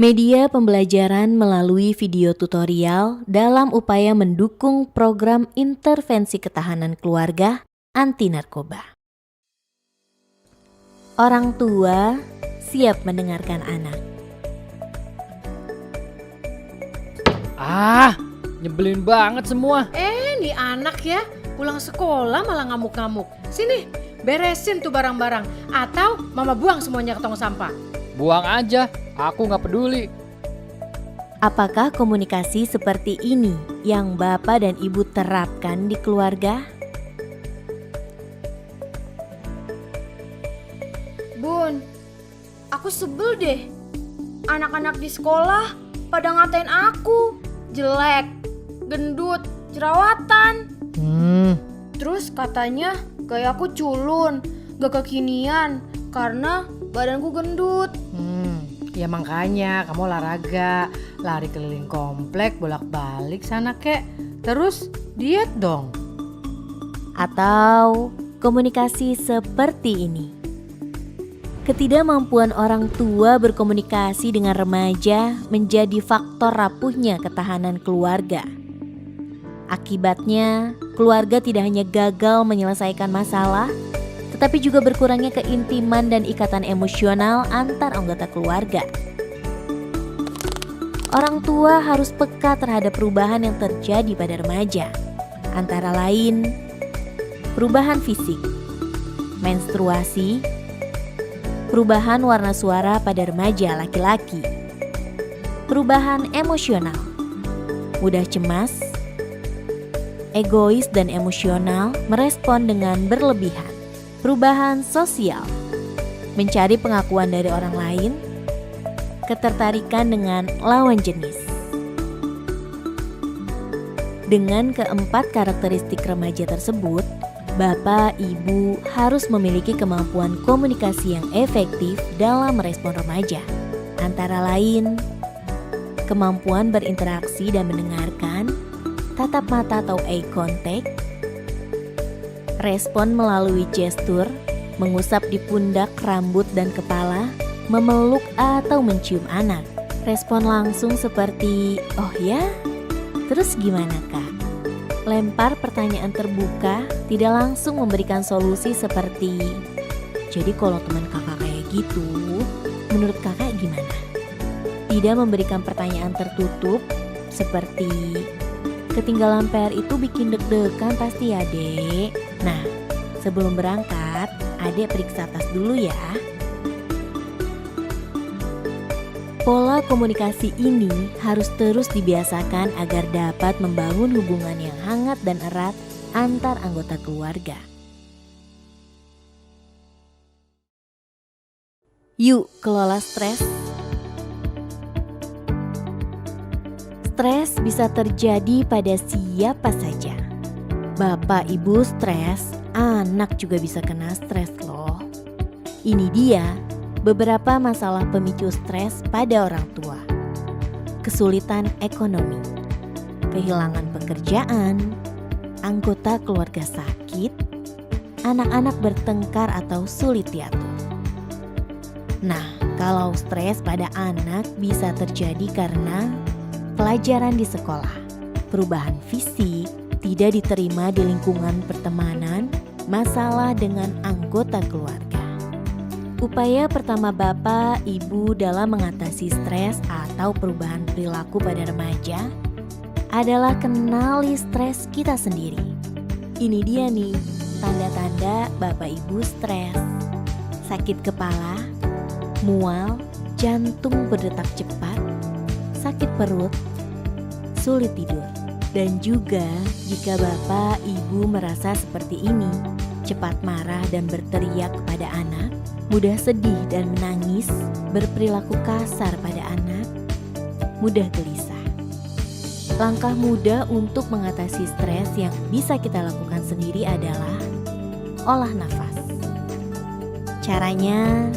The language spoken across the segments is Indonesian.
Media pembelajaran melalui video tutorial dalam upaya mendukung program intervensi ketahanan keluarga anti narkoba. Orang tua siap mendengarkan anak. Nyebelin banget semua. Nih anak ya, pulang sekolah malah ngamuk-ngamuk. Sini, beresin tuh barang-barang. Atau mama buang semuanya ke tong sampah. Buang aja, aku gak peduli. Apakah komunikasi seperti ini yang Bapak dan Ibu terapkan di keluarga? Bun, aku sebel deh. Anak-anak di sekolah pada ngatain aku jelek, gendut, jerawatan. Terus katanya gaya aku culun, gak kekinian karena badanku gendut. Ya makanya kamu olahraga, lari keliling komplek, bolak-balik sana kek. Terus diet dong. Atau komunikasi seperti ini? Ketidakmampuan orang tua berkomunikasi dengan remaja menjadi faktor rapuhnya ketahanan keluarga. Akibatnya, keluarga tidak hanya gagal menyelesaikan masalah, tetapi juga berkurangnya keintiman dan ikatan emosional antar anggota keluarga. Orang tua harus peka terhadap perubahan yang terjadi pada remaja, antara lain perubahan fisik, menstruasi, perubahan warna suara pada remaja laki-laki, perubahan emosional, mudah cemas, egois dan emosional, merespon dengan berlebihan, perubahan sosial, mencari pengakuan dari orang lain, ketertarikan dengan lawan jenis. Dengan keempat karakteristik remaja tersebut, Bapak, Ibu harus memiliki kemampuan komunikasi yang efektif dalam merespon remaja. Antara lain, kemampuan berinteraksi dan mendengarkan, tatap mata atau eye contact, respon melalui gestur, mengusap di pundak, rambut, dan kepala, memeluk atau mencium anak. Respon langsung seperti, "Oh ya? Terus gimana Kak?" Lempar pertanyaan terbuka, tidak langsung memberikan solusi seperti, "Jadi kalau teman kakak kayak gitu, menurut kakak gimana?" Tidak memberikan pertanyaan tertutup seperti, "Ketinggalan PR itu bikin deg-degan pasti ya dek. Nah, sebelum berangkat, adek periksa tas dulu ya." Pola komunikasi ini harus terus dibiasakan agar dapat membangun hubungan yang hangat dan erat antar anggota keluarga. Yuk kelola stres. Stres bisa terjadi pada siapa saja. Bapak Ibu stres, anak juga bisa kena stres loh. Ini dia beberapa masalah pemicu stres pada orang tua. Kesulitan ekonomi, kehilangan pekerjaan, anggota keluarga sakit, anak-anak bertengkar atau sulit diatur. Nah, kalau stres pada anak bisa terjadi karena pelajaran di sekolah, perubahan fisik, tidak diterima di lingkungan pertemanan, masalah dengan anggota keluarga. Upaya pertama Bapak, Ibu dalam mengatasi stres atau perubahan perilaku pada remaja adalah kenali stres kita sendiri. Ini dia nih, tanda-tanda Bapak Ibu stres. Sakit kepala, mual, jantung berdetak cepat, sakit perut, sulit tidur. Dan juga jika Bapak Ibu merasa seperti ini, cepat marah dan berteriak kepada anak, mudah sedih dan menangis, berperilaku kasar pada anak, mudah gelisah. Langkah mudah untuk mengatasi stres yang bisa kita lakukan sendiri adalah olah nafas. Caranya,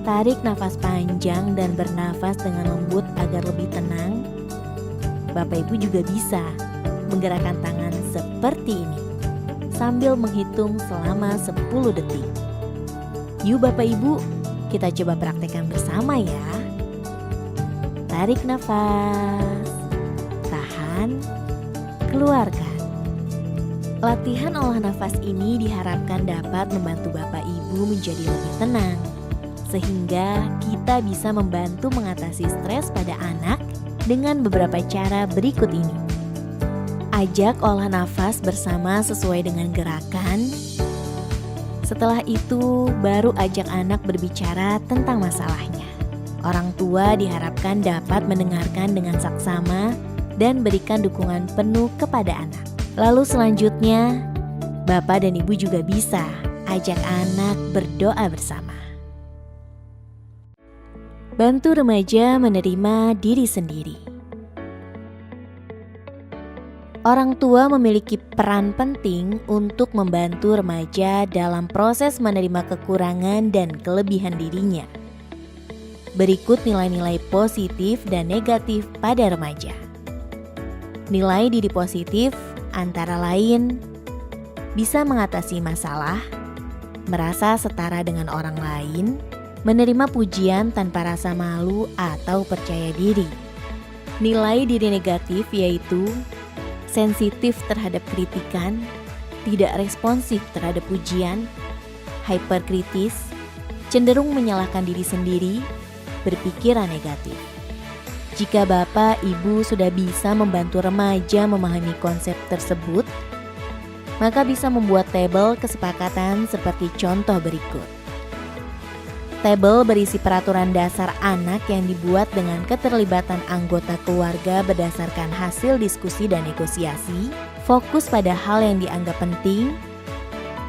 tarik nafas panjang dan bernafas dengan lembut agar lebih tenang. Bapak Ibu juga bisa menggerakkan tangan seperti ini sambil menghitung selama 10 detik. Yuk Bapak Ibu, kita coba praktekkan bersama ya. tarik nafas, tahan, keluarkan. Latihan olah nafas ini diharapkan dapat membantu Bapak Ibu menjadi lebih tenang, sehingga kita bisa membantu mengatasi stres pada anak dengan beberapa cara berikut ini. Ajak olah nafas bersama sesuai dengan gerakan. Setelah itu, baru ajak anak berbicara tentang masalahnya. Orang tua diharapkan dapat mendengarkan dengan saksama dan berikan dukungan penuh kepada anak. Lalu selanjutnya, Bapak dan Ibu juga bisa ajak anak berdoa bersama. Bantu remaja menerima diri sendiri. Orang tua memiliki peran penting untuk membantu remaja dalam proses menerima kekurangan dan kelebihan dirinya. Berikut nilai-nilai positif dan negatif pada remaja. Nilai diri positif antara lain bisa mengatasi masalah, merasa setara dengan orang lain, menerima pujian tanpa rasa malu atau percaya diri. Nilai diri negatif yaitu sensitif terhadap kritikan, tidak responsif terhadap pujian, hyperkritis, cenderung menyalahkan diri sendiri, berpikiran negatif. Jika Bapak Ibu sudah bisa membantu remaja memahami konsep tersebut, maka bisa membuat tabel kesepakatan seperti contoh berikut. Tabel berisi peraturan dasar anak yang dibuat dengan keterlibatan anggota keluarga berdasarkan hasil diskusi dan negosiasi, fokus pada hal yang dianggap penting,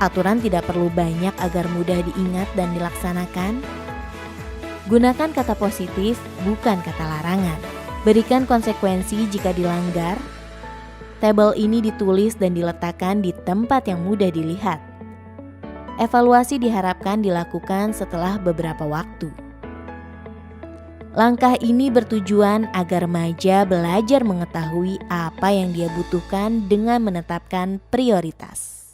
aturan tidak perlu banyak agar mudah diingat dan dilaksanakan. Gunakan kata positif, bukan kata larangan. Berikan konsekuensi jika dilanggar. Tabel ini ditulis dan diletakkan di tempat yang mudah dilihat. Evaluasi diharapkan dilakukan setelah beberapa waktu. Langkah ini bertujuan agar remaja belajar mengetahui apa yang dia butuhkan dengan menetapkan prioritas.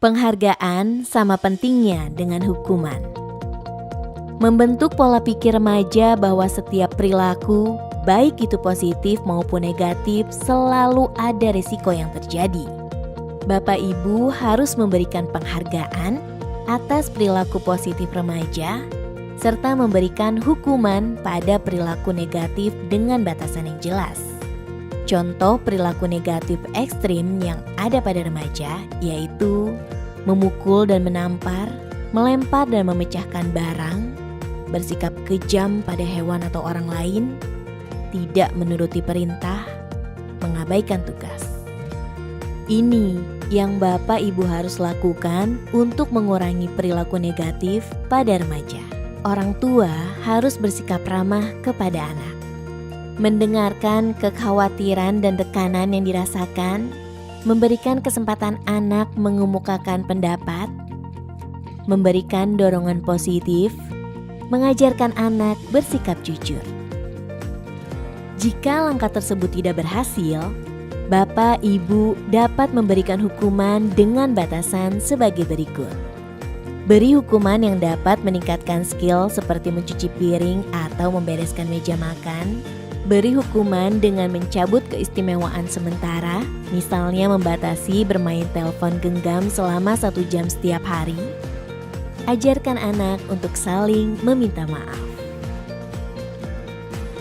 Penghargaan sama pentingnya dengan hukuman. Membentuk pola pikir remaja bahwa setiap perilaku, baik itu positif maupun negatif, selalu ada risiko yang terjadi. Bapak Ibu harus memberikan penghargaan atas perilaku positif remaja, serta memberikan hukuman pada perilaku negatif dengan batasan yang jelas. Contoh perilaku negatif ekstrim yang ada pada remaja yaitu memukul dan menampar, melempar dan memecahkan barang, bersikap kejam pada hewan atau orang lain, tidak menuruti perintah, mengabaikan tugas. Ini yang Bapak Ibu harus lakukan untuk mengurangi perilaku negatif pada remaja. Orang tua harus bersikap ramah kepada anak. Mendengarkan kekhawatiran dan tekanan yang dirasakan, memberikan kesempatan anak mengemukakan pendapat, memberikan dorongan positif, mengajarkan anak bersikap jujur. Jika langkah tersebut tidak berhasil, Bapak Ibu dapat memberikan hukuman dengan batasan sebagai berikut. Beri hukuman yang dapat meningkatkan skill seperti mencuci piring atau membereskan meja makan. Beri hukuman dengan mencabut keistimewaan sementara, misalnya membatasi bermain telepon genggam selama 1 jam setiap hari. Ajarkan anak untuk saling meminta maaf.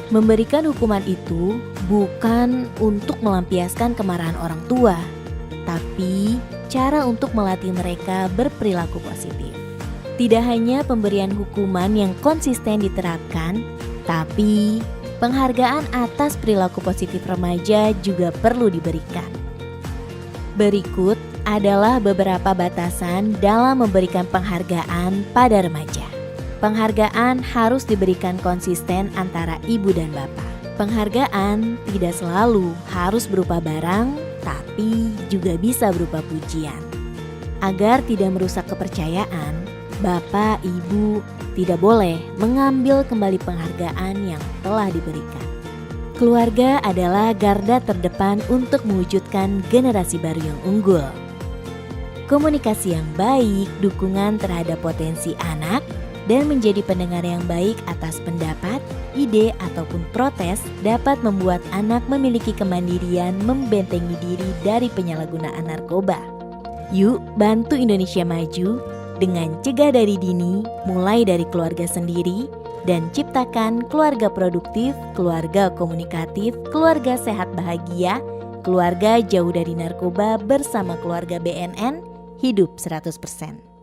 Memberikan hukuman itu bukan untuk melampiaskan kemarahan orang tua, tapi cara untuk melatih mereka berperilaku positif. Tidak hanya pemberian hukuman yang konsisten diterapkan, tapi penghargaan atas perilaku positif remaja juga perlu diberikan. Berikut adalah beberapa batasan dalam memberikan penghargaan pada remaja. Penghargaan harus diberikan konsisten antara ibu dan bapak. Penghargaan tidak selalu harus berupa barang, tapi juga bisa berupa pujian. Agar tidak merusak kepercayaan, bapak, ibu tidak boleh mengambil kembali penghargaan yang telah diberikan. Keluarga adalah garda terdepan untuk mewujudkan generasi baru yang unggul. Komunikasi yang baik, dukungan terhadap potensi anak, dan menjadi pendengar yang baik atas pendapat, ide, ataupun protes dapat membuat anak memiliki kemandirian membentengi diri dari penyalahgunaan narkoba. Yuk bantu Indonesia maju dengan cegah dari dini, mulai dari keluarga sendiri, dan ciptakan keluarga produktif, keluarga komunikatif, keluarga sehat bahagia, keluarga jauh dari narkoba bersama keluarga BNN, hidup 100%.